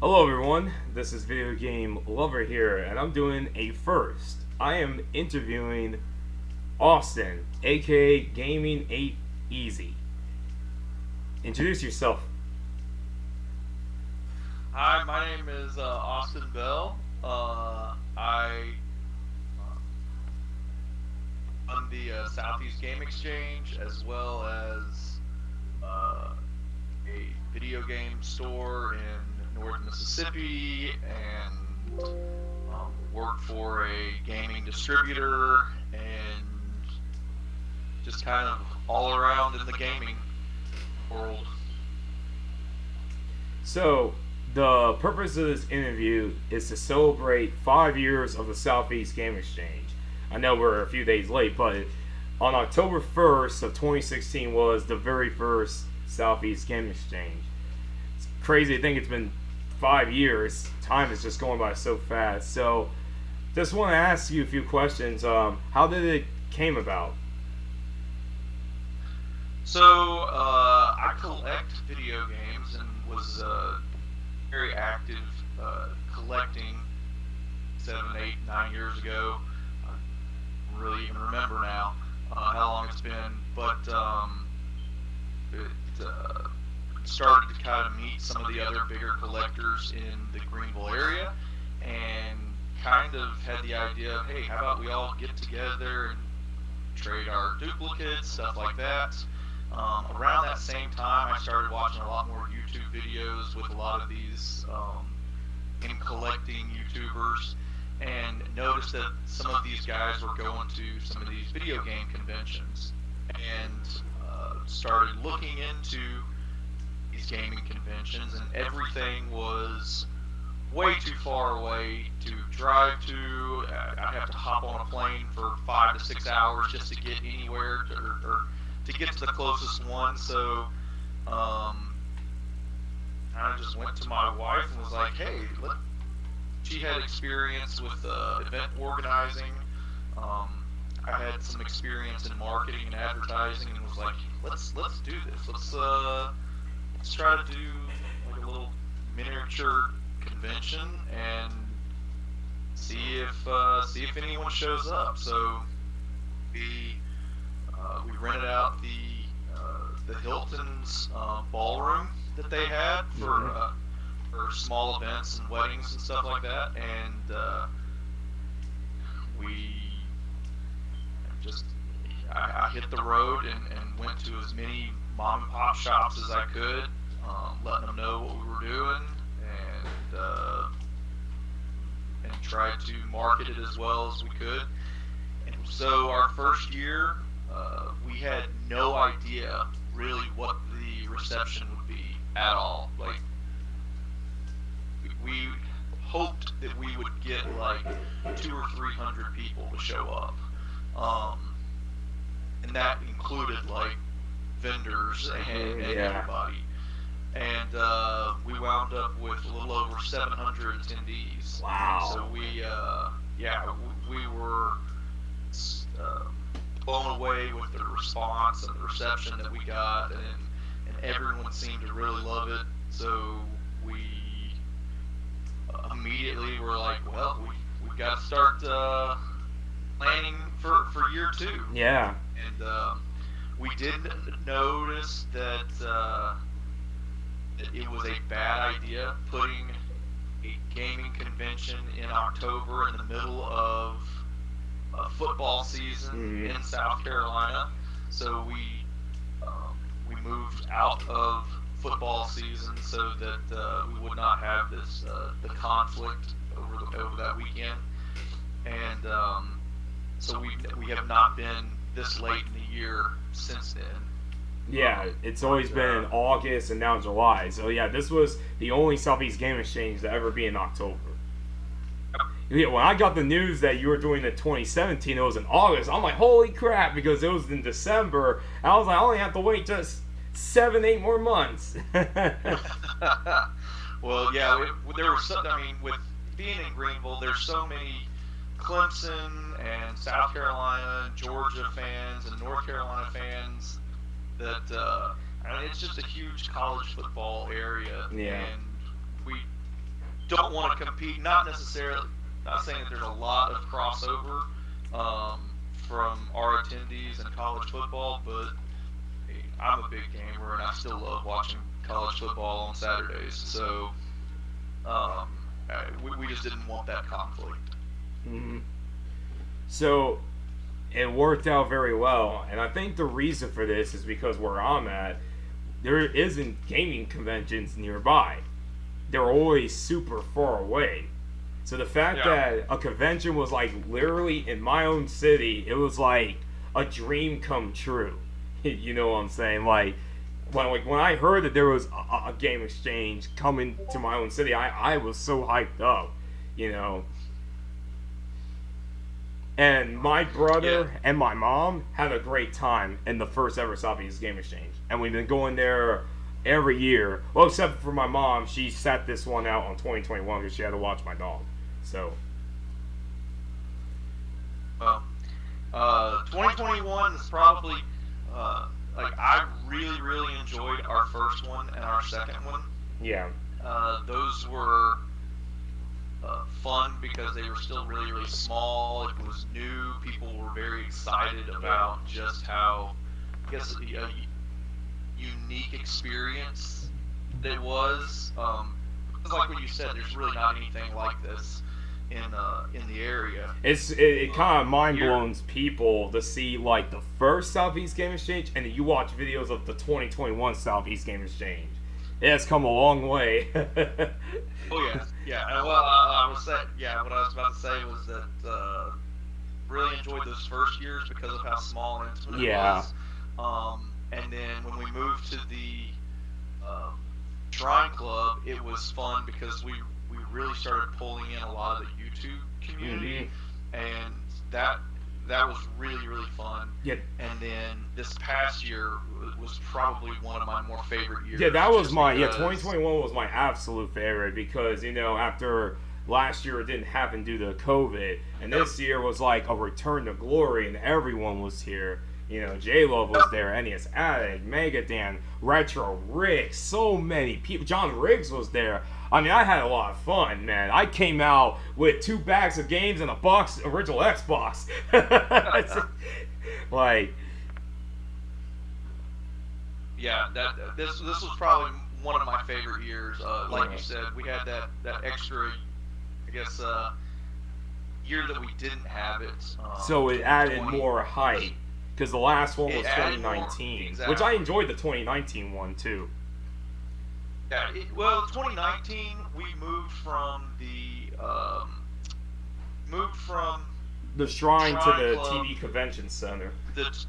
Hello everyone, this is Video Game Lover here, and I'm doing a first. I am interviewing Austin, aka Gaming 8 Easy. Introduce yourself. Hi, my name is Austin Bell. I run the Southeast Game Exchange as well as a video game store in North Mississippi and work for a gaming distributor and just kind of all around in the gaming world. So, the purpose of this interview is to celebrate 5 years of the Southeast Game Exchange. I know we're a few days late, but on October 1st of 2016 was the very first Southeast Game Exchange. It's crazy to think it's been 5 years. Time is just going by so fast. So, just want to ask you a few questions. How did it came about? So I collect video games and was very active collecting 7, 8, 9 years ago. I don't really even remember now how long it's been, but it started to kind of meet some of the other bigger collectors in the Greenville area, and kind of had the idea of, hey, how about we all get together and trade our duplicates, stuff like that. Around that same time, I started watching a lot more YouTube videos with a lot of these game collecting YouTubers, and noticed that some of these guys were going to some of these video game conventions, and started looking into these gaming conventions, and everything was way too far away to drive to. I'd have to hop on a plane for 5 to 6 hours just to get anywhere, or to get to the closest one. So I just went to my wife and was like, hey, she had experience with event organizing. I had some experience in marketing and advertising, and was like, let's do this. Let's try to do like a little miniature convention and see if anyone shows up. So we rented out the Hilton's ballroom that they had for small events and weddings and stuff like that, and we just I hit the road and went to as many mom and pop shops as I could, letting them know what we were doing, and tried to market it as well as we could. And so our first year, we had no idea really what the reception would be at all. Like, we hoped that we would get like 200 or 300 people to show up, and that included like vendors and Yeah. everybody. And we wound up with a little over 700 attendees. Wow. So we were uh, blown away with the response and the reception that we got, and everyone seemed to really love it. So we immediately were like, well, we've got to start planning for year two. Yeah. And we did notice that it was a bad idea putting a gaming convention in October in the middle of football season in South Carolina. So we moved out of football season so that we would not have this the conflict over that weekend. And so we have not been this late in the year since then. Yeah, it's always been in August and now July. So yeah, this was the only Southeast Game Exchange to ever be in October. Yeah, when I got the news that you were doing the 2017, it was in August. I'm like, holy crap, because it was in December. I was like, I only have to wait just 7, 8 more months. Well, yeah, there was some. I mean, with being in Greenville, there's so many Clemson and South Carolina, and Georgia fans, and North Carolina fans that I mean, it's just a huge college football area, Yeah. and we don't want to compete. Not necessarily. Not saying that there's a lot of crossover from our attendees in college football, but I'm a big gamer and I still love watching college football on Saturdays. So we just didn't want that conflict. Mm-hmm. So it worked out very well, and I think the reason for this is because where I'm at, there isn't gaming conventions nearby. They're always super far away. So the fact that a convention was like literally in my own city, it was like a dream come true. You know what I'm saying? Like when I heard that there was a game exchange coming to my own city, I was so hyped up, you know. And my brother and my mom had a great time in the first ever Southeast Game Exchange. And we've been going there every year. Well, except for my mom. She sat this one out on 2021 because she had to watch my dog. So. 2021 is probably, I really, really enjoyed our first one and our second one. Yeah. Those were fun because they were still really, really small. It was new. People were very excited about just how, I guess, a unique experience it was. Because like what you said, there's really not anything like this in the area. It kind of mind blows people to see like the first Southeast Game Exchange, and then you watch videos of the 2021 Southeast Game Exchange. It has come a long way. Oh yeah. Well, I was saying, what I was about to say was that really enjoyed those first years because of how small and intimate it was. And then when we moved to the Shrine Club, it was fun because we really started pulling in a lot of the YouTube community, and that was really, really fun. Yeah. And then this past year was probably one of my more favorite years. Yeah, that was my 2021 was my absolute favorite because, you know, after last year it didn't happen due to COVID, and this year was like a return to glory, and everyone was here. You know, J-Love was there, NES Addict, Megadan, Retro Rick, so many people. John Riggs was there. I mean, I had a lot of fun, man. I came out with 2 bags of games and a box, original Xbox. Like, yeah, this was probably one of my favorite years. Like you said, we had that extra, I guess, year that we didn't have it. So it added more hype. Because the last one was 2019, exactly. Which I enjoyed the 2019 one too. Yeah, 2019 we moved from the Shrine to the Club, TV Convention Center.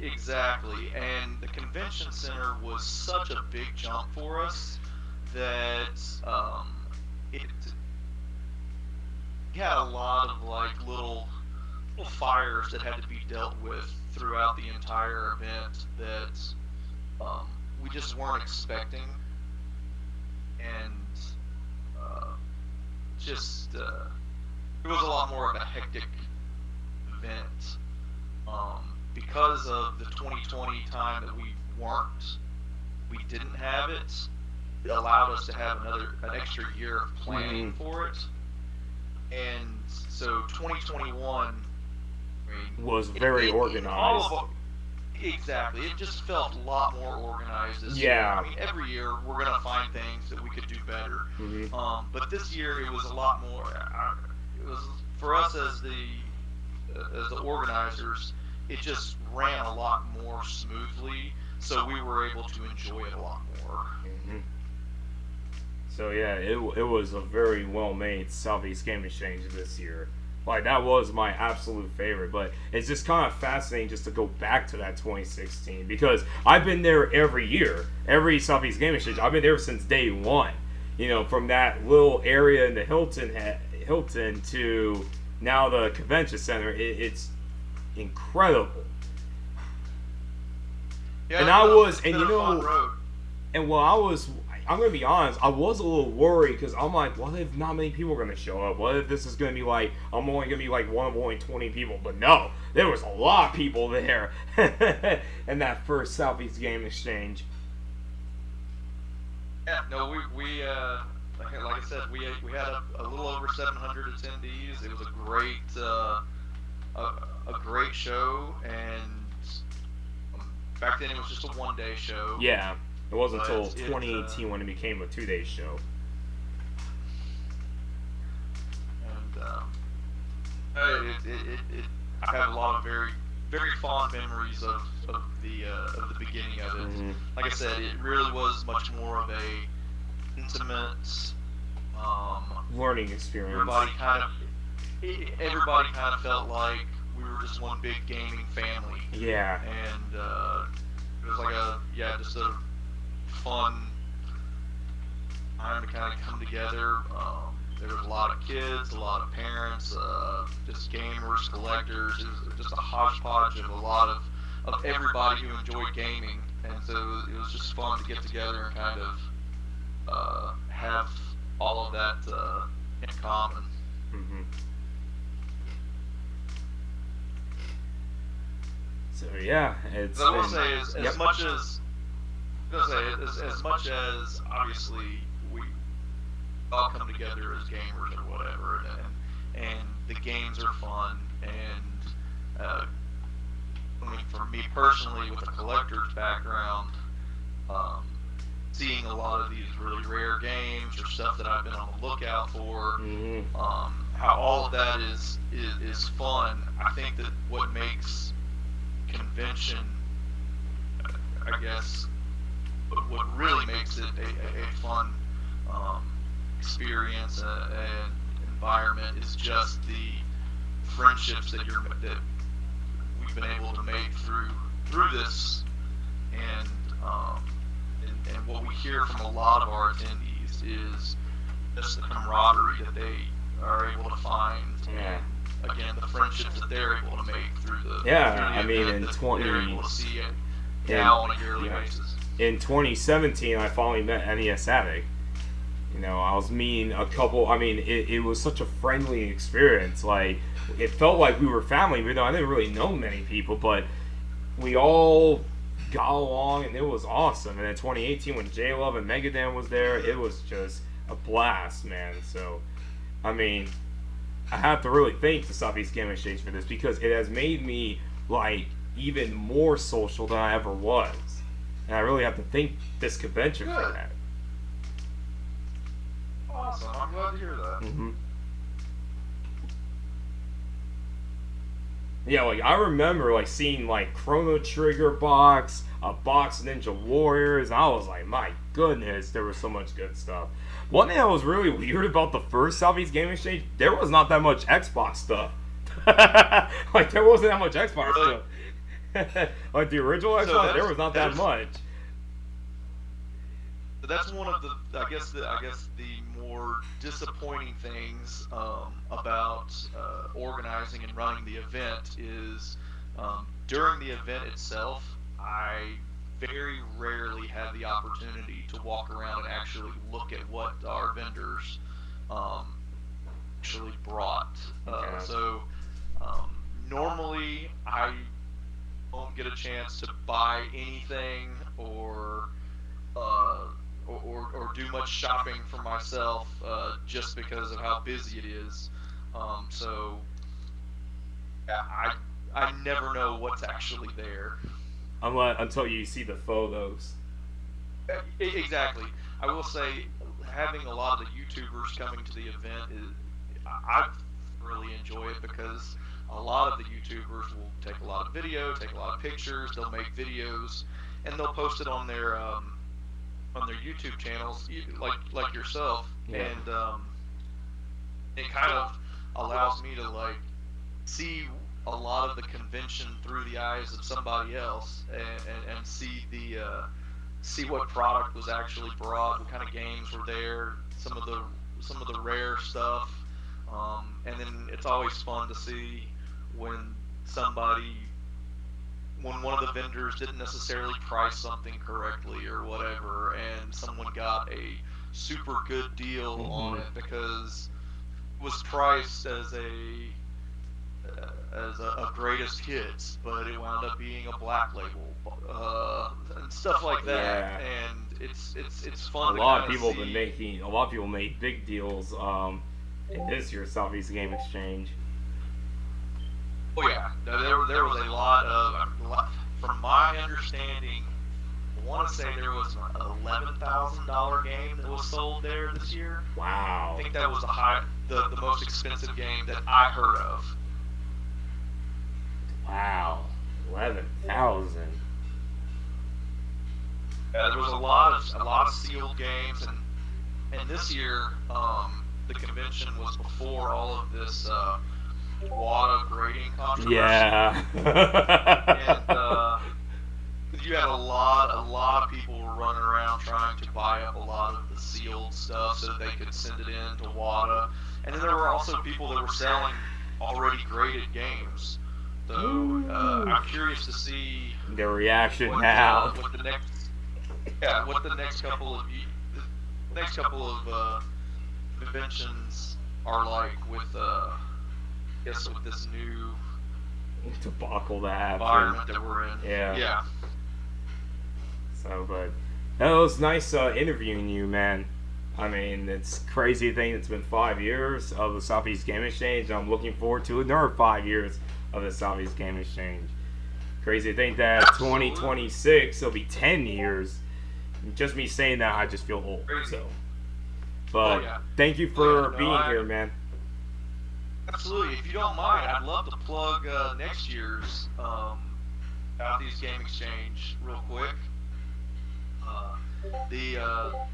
Exactly, and the convention center was such a big jump for us that it had a lot of like little fires that had to be dealt with throughout the entire event that we just weren't expecting, and it was a lot more of a hectic event because of the 2020 time that we didn't have it. It allowed us to have an extra year of planning for it, and so 2021 was very organized. Exactly. It just felt a lot more organized this year. I mean, every year we're going to find things that we could do better. But this year it was a lot more. It was for us as the organizers. It just ran a lot more smoothly, so we were able to enjoy it a lot more. So yeah, it was a very well made Southeast Game Exchange this year. Like, that was my absolute favorite, but it's just kind of fascinating just to go back to that 2016 because I've been there every year, every Southeast Game Exchange. I've been there since day one. You know, from that little area in the Hilton to now the convention center. It's incredible. Yeah, and I'm going to be honest, I was a little worried because I'm like, what if not many people are going to show up? What if this is going to be like, I'm only going to be like one of only 20 people? But no, there was a lot of people there in that first Southeast Game Exchange. Yeah, no, like I said, we had a little over 700 attendees. It was a great show, and back then it was just a 1 day show. Yeah, it wasn't But until it 2018 when it became a 2-day show. and I have a lot of very fond memories of the beginning of it. Mhm. Like I said, it really was much more of a intimate. Learning experience. Everybody kind of felt like we were just one big gaming family, Yeah. and it was like just a fun time to kind of come together. There was a lot of kids, a lot of parents, just gamers, collectors. It was just a hodgepodge of a lot of everybody who enjoyed gaming, and so it was just fun to get together and kind of have all of that in common. Hmm. So yeah, it's. I will been- say, as Yep. much as as much as obviously we all come together as gamers or whatever, and the games are fun, and I mean, for me personally, with a collector's background, seeing a lot of these really rare games or stuff that I've been on the lookout for, Mhm. how all of that is fun. I think that what makes convention, I guess, what really makes it a fun experience and environment is just the friendships that we've been able to make through this, and and what we hear from a lot of our attendees is just the camaraderie that they are able to find. Yeah. And again, the friendships that they're able to make through the Yeah, through the I mean, event in that 20 they're able to see it now on a yearly yeah. basis. In 2017, I finally met NES Addict. You know, I was meeting a couple. I mean, it was such a friendly experience. Like, it felt like we were family, even though I didn't really know many people, but we all got along, and it was awesome. And in 2018, when J Love and Megadan was there, it was just a blast, man. So, I mean, I have to really thank the Southeast Game Exchange for this because it has made me like even more social than I ever was, and I really have to thank this convention for Good. that. Awesome. I'm glad to hear that. Hmm. Yeah, like I remember like seeing like Chrono Trigger box, a box of Ninja Warriors, and I was like, my goodness, there was so much good stuff. One thing that was really weird about the first Southeast Game Exchange, there was not that much Xbox stuff. Like there wasn't that much Xbox Really? stuff. Like the original So Xbox, there was not that that's- much. But that's one of the I guess the more disappointing things about organizing and running the event is during the event itself, I very rarely had the opportunity to walk around and actually look at what our vendors actually brought. Okay. So normally I won't get a chance to buy anything or do much shopping for myself just because of how busy it is. So yeah, I never know what's actually there. Until you see the photos. Exactly. I will say having a lot of the YouTubers coming to the event I really enjoy it because a lot of the YouTubers will take a lot of video, take a lot of pictures, they'll make videos, and they'll post it on their YouTube channels, like yourself, Yeah. and it kind of allows me to like see a lot of the convention through the eyes of somebody else, and see what product was actually brought, what kind of games were there, some of the rare stuff, and then it's always fun to see when one of the vendors didn't necessarily price something correctly or whatever, and someone got a super good deal on it because it was priced as a greatest hits, but it wound up being a black label, and stuff like that. Yeah. And it's A fun. lot to of people see. have been making. A lot of people made big deals in this year's Southeast Game Exchange. Oh yeah, no, there was a lot of from my understanding. I want to say there was an $11,000 game that was sold there this year. I Wow. think that was the most expensive game that I heard of. Wow. 11,000. There was a lot of sealed games, and this year the convention was before all of this WADA grading controversy. Yeah. And you had a lot of people were running around trying to buy up a lot of the sealed stuff so that they could send it in to WADA. And then there were also people that were selling already graded games. So I'm curious to see The reaction what, now. what the next couple of conventions are like with with this new Debacle that happened. environment that we're in. Yeah. Yeah. So, but that was nice interviewing you, man. I mean, it's crazy thing. It's been 5 years of the Southeast Game Exchange. I'm looking forward to another 5 years of the Southeast Game Exchange. Crazy to think that Absolutely. 2026 it'll be 10 years. Just me saying that, I just feel old. Crazy. So, but Oh, yeah. thank you for Yeah, no, being I- here, man. Absolutely. If you don't mind, I'd love to plug next year's Southeast Game Exchange real quick.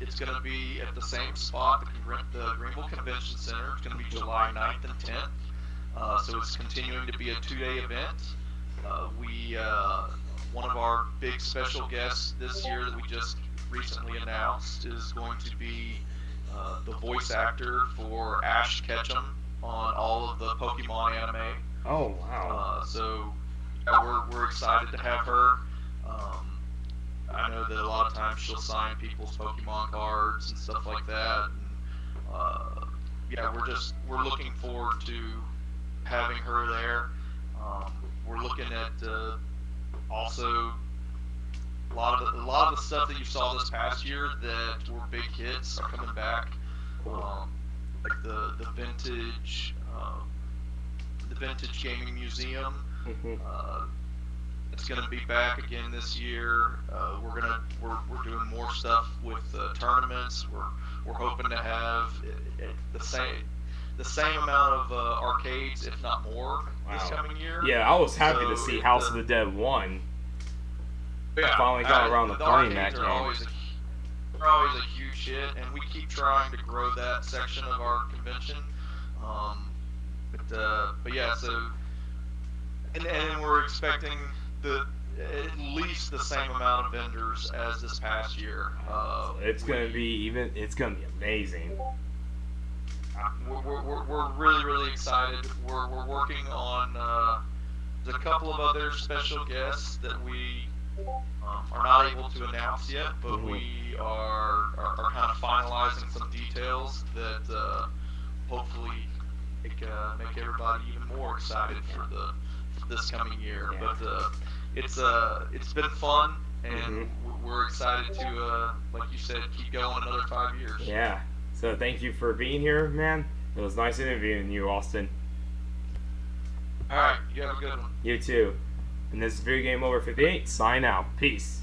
It's going to be at the same spot, the Greenville Convention Center. It's going to be July 9th and 10th. So it's continuing to be a 2-day event. One of our big special guests this year that we just recently announced is going to be the voice actor for Ash Ketchum on all of the Pokemon anime. Oh wow. So we're excited to have her. I know that a lot of times she'll sign people's Pokemon cards and stuff like that. And, we're looking forward to having her there. We're looking at also a lot of the stuff that you saw this past year that were big hits are coming back. Like the vintage gaming museum. It's going to be back again this year. We're doing more stuff with tournaments. We're hoping to have the same amount of arcades, if not more, this Wow. coming year. Yeah, I was happy to So see it, House of the Dead 1. Yeah, finally got around to playing arcades that are game. they're always a huge hit, and we keep trying to grow that section of our convention. But yeah, so and we're expecting at least the same amount of vendors as this past year. It's gonna be amazing. We're really excited. We're working on there's a couple of other special guests that we are not able to announce yet, but Mhm. we are kind of finalizing some details that hopefully make everybody even more excited for this coming year. Yeah. But it's been fun, and Mhm. we're excited to like you said, keep going another 5 years. Yeah. So thank you for being here, man. It was nice interviewing you, Austin. All right, you have a good one. You too. And this is Video Game Over 58. Sign out. Peace.